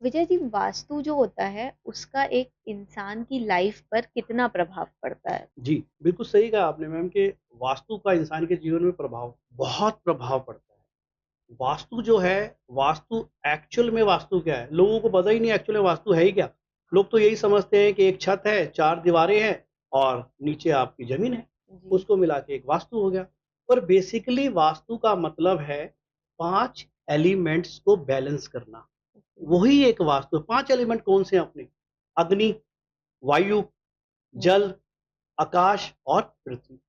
विजय जी, वास्तु जो होता है उसका एक इंसान की लाइफ पर कितना प्रभाव पड़ता है? जी, बिल्कुल सही कहा आपने मैम कि वास्तु का इंसान के जीवन में बहुत प्रभाव पड़ता है। वास्तु जो है, वास्तु एक्चुअल में वास्तु क्या है? लोगों को पता ही नहीं एक्चुअल में वास्तु है ही क्या? लोग तो यही समझते हैं कि एक छत है, 4 दीवारें हैं और नीचे आपकी ज़मीन है, जी। उसको मिला के एक वास्तु हो गया। पर बेसिकली वास्तु का मतलब है 5 एलिमेंट्स को बैलेंस करना, ओके। वही एक वास्तु है। 5 एलिमेंट कौन से हैं अपने? अग्नि, वायु, हुँ। जल, आकाश और पृथ्वी।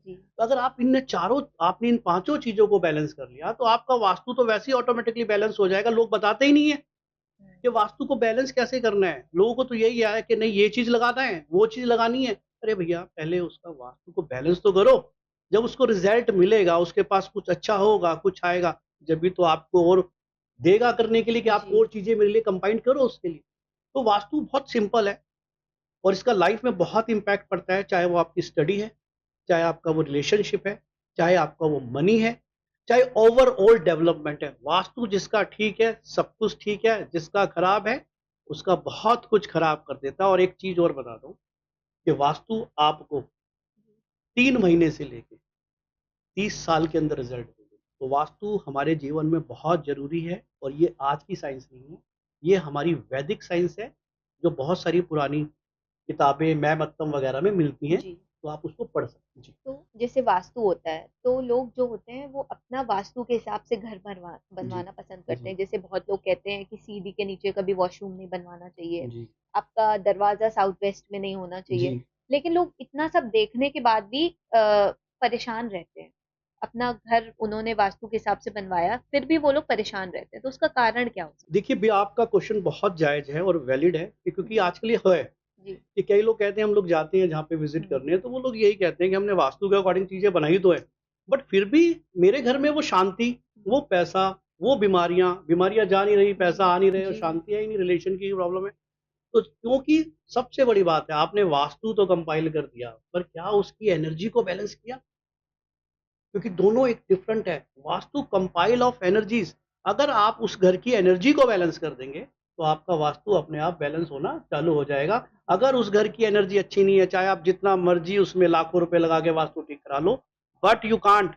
जी। तो अगर आपने इन पाँचों चीज़ों को बैलेंस कर लिया, तो आपका वास्तु तो वैसे ही ऑटोमैटिकली बैलेंस हो जाएगा। लोग बताते ही नहीं है हुँ। कि वास्तु को बैलेंस कैसे करना है। लोगों को तो यही है कि नहीं ये चीज़ लगाना है, वो चीज़ लगानी है। अरे भैया, पहले उसका वास्तु को बैलेंस तो करो। जब उसको रिज़ल्ट मिलेगा, उसके पास कुछ अच्छा होगा, कुछ आएगा, जभी तो आपको और देगा करने के लिए कि आप जी। और चीज़ें मेरे लिए कंबाइन करो उसके लिए। तो वास्तु बहुत सिंपल है और इसका लाइफ़ में बहुत इम्पैक्ट पड़ता है, चाहे वो आपकी स्टडी है, चाहे आपका वो रिलेशनशिप है, चाहे आपका वो मनी है, चाहे ओवरऑल डेवलपमेंट है। वास्तु जिसका ठीक है, सब कुछ ठीक है, जिसका खराब है, उसका बहुत कुछ खराब कर देता है। और एक चीज़ और बता दूँ कि वास्तु आपको 3 महीने से लेके 30 साल के अंदर रिज़ल्ट देगी। तो वास्तु हमारे जीवन में बहुत ज़रूरी है और ये आज की साइंस नहीं है, ये हमारी वैदिक साइंस है, जो बहुत सारी पुरानी किताबें, मैमत्तम वगैरह में मिलती हैं, जी। तो आप उसको पढ़ सकते हैं। जी। तो जैसे वास्तु होता है, तो लोग जो होते हैं वो अपना वास्तु के हिसाब से घर जी, बनवाना पसंद करते जी, हैं। जैसे बहुत लोग कहते हैं कि सीढ़ी के नीचे कभी वॉशरूम नहीं बनवाना चाहिए, जी, आपका दरवाज़ा साउथ वेस्ट में नहीं होना चाहिए। जी। लेकिन लोग इतना सब देखने के बाद भी परेशान रहते हैं। अपना घर उन्होंने वास्तु के हिसाब से बनवाया, फिर भी वो लोग परेशान रहते हैं। तो उसका कारण क्या हो सकता देखिए भई, आपका क्वेश्चन बहुत जायज़ है और वैलिड है कि है? क्योंकि जी। आजकल ये है जी। कि कई लोग कहते हैं हम लोग जाते हैं जहाँ पे विज़िट हुँ। करने, तो वो लोग यही कहते हैं कि हमने वास्तु के अकॉर्डिंग चीज़ें बनाई तो हैं, बट फिर भी मेरे घर में वो शांति, वो पैसा, वो बीमारियाँ जा नहीं रही, पैसा आ नहीं रहे और जी। शांति है ही नहीं, रिलेशन की प्रॉब्लम है। तो क्योंकि सबसे बड़ी बात है, आपने वास्तु तो कंपाइल कर दिया, पर क्या उसकी एनर्जी को बैलेंस किया? क्योंकि दोनों एक डिफरेंट है। वास्तु कंपाइल ऑफ एनर्जीज़, अगर आप उस घर की एनर्जी को बैलेंस कर देंगे, तो आपका वास्तु अपने आप बैलेंस होना चालू हो जाएगा। अगर उस घर की एनर्जी अच्छी नहीं है, चाहे आप जितना मर्ज़ी उसमें लाखों रुपए लगा के वास्तु ठीक करा लो, बट यू कांट,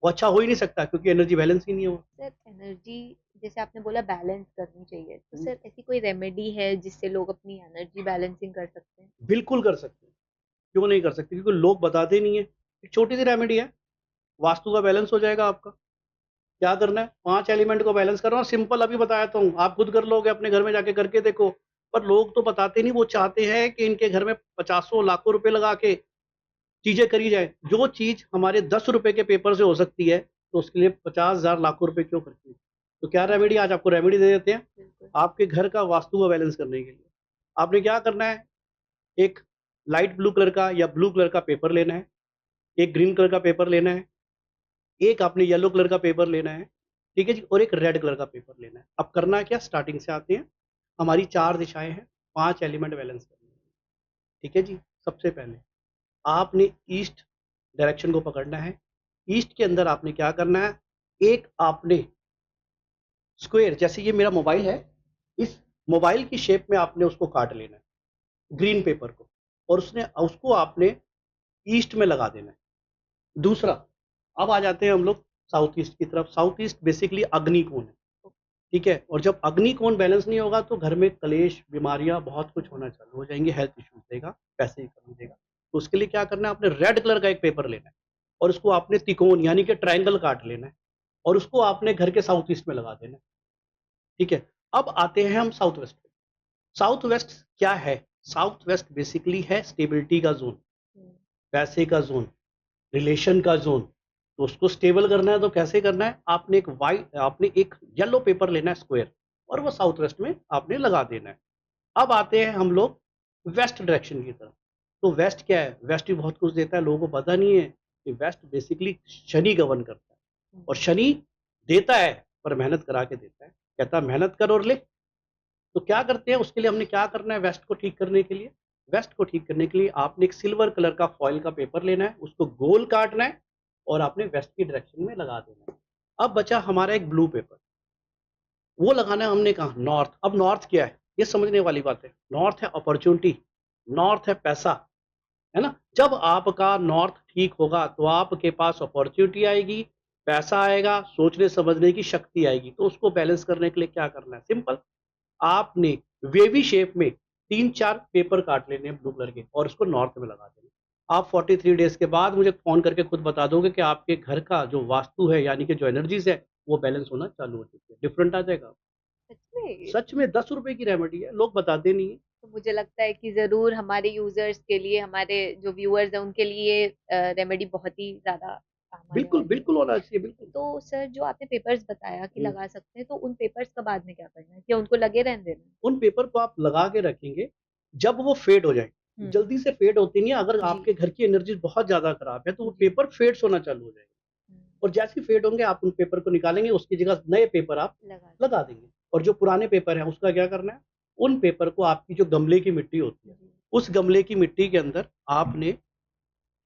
वो अच्छा हो ही नहीं सकता क्योंकि एनर्जी बैलेंस ही नहीं है वो। सर, एनर्जी जैसे आपने बोला बैलेंस करनी चाहिए, तो हुँ, सर ऐसी कोई रेमेडी है जिससे लोग अपनी एनर्जी बैलेंसिंग कर सकते हैं? बिल्कुल कर सकते हैं। क्यों नहीं कर सकते? क्योंकि लोग बताते ही नहीं है। एक छोटी-सी रेमेडी है, वास्तु का बैलेंस हो जाएगा आपका। क्या करना है? 5 एलिमेंट को बैलेंस करना, और सिंपल अभी बताया तो हूँ, आप खुद कर लोगे, अपने घर में जाके करके देखो। पर लोग तो बताते नहीं, वो चाहते हैं कि इनके घर में पचासों लाखों रुपए लगा के चीज़ें करी जाएँ। जो चीज़ हमारे ₹10 के पेपर से हो सकती है, तो उसके लिए 50,000 लाखों रुपए क्यों खर्चने? तो क्या रेमेडी, आज आपको रेमेडी दे देते हैं, बिल्कुल। आपके घर का वास्तु को बैलेंस करने के लिए। आपने क्या करना है, एक लाइट ब्लू कलर का या ब्लू कलर का पेपर लेना है, एक ग्रीन कलर का पेपर लेना है, एक आपने येलो कलर का पेपर लेना है, ठीक है जी? और एक रेड कलर का पेपर लेना है। अब करना क्या, स्टार्टिंग से आते हैं। हमारी 4 दिशाएँ हैं, 5 एलिमेंट बैलेंस करने हैं, ठीक है जी? सबसे पहले आपने ईस्ट डायरेक्शन को पकड़ना है। ईस्ट के अंदर आपने क्या करना है, एक आपने स्क्वायर, जैसे ये मेरा मोबाइल है, इस मोबाइल की शेप में आपने उसको काट लेना है, ग्रीन पेपर को, और उसको आपने ईस्ट में लगा देना है। दूसरा, अब आ जाते हैं हम लोग साउथ ईस्ट की तरफ। साउथ ईस्ट बेसिकली अग्निकोण है, ठीक है? और जब अग्निकोण बैलेंस नहीं होगा तो घर में कलेश, बीमारियाँ, बहुत कुछ होना चालू हो जाएँगी, हेल्थ इश्यूज़ देगा, पैसे की कमी देगा। तो उसके लिए क्या करना है, आपने रेड कलर का एक पेपर लेना है और उसको आपने त्रिकोण यानी कि ट्रायंगल काट लेना है और उसको आपने घर के साउथ ईस्ट में लगा देना है, ठीक है? अब आते हैं हम साउथ वेस्ट पे। साउथ वेस्ट क्या है? साउथ वेस्ट बेसिकली है स्टेबिलिटी का ज़ोन, हुँ। पैसे का ज़ोन, रिलेशन का ज़ोन। तो उसको स्टेबल करना है तो कैसे करना है? आपने एक येलो पेपर लेना है स्क्वायर, और वो साउथ वेस्ट में आपने लगा देना है। अब आते हैं हम लोग वेस्ट डायरेक्शन की तरफ। तो वेस्ट क्या है? वेस्ट भी बहुत कुछ देता है, लोगों को पता नहीं है कि वेस्ट बेसिकली शनि गवर्न करता है, हुँ। और शनि देता है पर मेहनत करा के देता है। कहता है मेहनत कर और ले। तो क्या करते हैं, उसके लिए हमने क्या करना है वेस्ट को ठीक करने के लिए? वेस्ट को ठीक करने के लिए आपने एक सिल्वर कलर का फॉइल का पेपर लेना है, उसको गोल काटना है और आपने वेस्ट की डायरेक्शन में लगा देना है। अब बचा हमारा एक ब्लू पेपर। वो लगाना है हमने कहा नॉर्थ। अब नॉर्थ क्या है ये समझने वाली बात है। नॉर्थ है अपॉर्चुनिटी, नॉर्थ है पैसा, है ना? जब आपका नॉर्थ ठीक होगा तो आपके पास अपॉर्चुनिटी आएगी, पैसा आएगा, सोचने समझने की शक्ति आएगी। तो उसको बैलेंस करने के लिए क्या करना है? सिंपल, आपने वेवी शेप में 3-4 पेपर काट लेने हैं ब्लू कलर के और उसको नॉर्थ में लगा देना। आप 43 डेज़ के बाद मुझे फ़ोन करके खुद बता दोगे कि आपके घर का जो वास्तु है यानी कि जो एनर्जीज़ है वो बैलेंस होना चालू हो चुकी है। डिफरेंट आ जाएगा। सच में? सच में ₹10 की रेमेडी है, लोग बताते नहीं हैं। तो मुझे लगता है कि ज़रूर हमारे यूज़र्स के लिए, हमारे जो व्यूअर्स हैं उनके लिए रेमेडी बहुत ही ज़्यादा काम आने बिल्कुल, वाली है। बिल्कुल होना चाहिए, बिल्कुल। तो सर जो आपने पेपर्स बताया कि हुँ। लगा सकते हैं, तो उन पेपर्स का बाद में क्या करना है? क्या उनको लगे रहने देना है? उन पेपर को आप लगा के रखेंगे, जब वो फेड हो जाएँ, हुँ, जल्दी से फेड होती नहीं है, अगर जी, आपके घर की एनर्जी बहुत ज़्यादा खराब है, तो वो जी। पेपर फेड्स होना चालू हो जाएँगे हुँ, और जैसे ही फेड होंगे, आप उन पेपर को निकालेंगे, उसकी जगह नए पेपर आप लगा लगा देंगे। देंगे और जो पुराने पेपर हैं, उसका क्या करना है? उन पेपर को आपकी जो गमले की मिट्टी होती है, जी, उस गमले की मिट्टी के अंदर आपने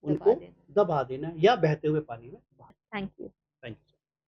दबा उनको देना है। दबा देना है या बहते हुए पानी में बहा थैंक यू।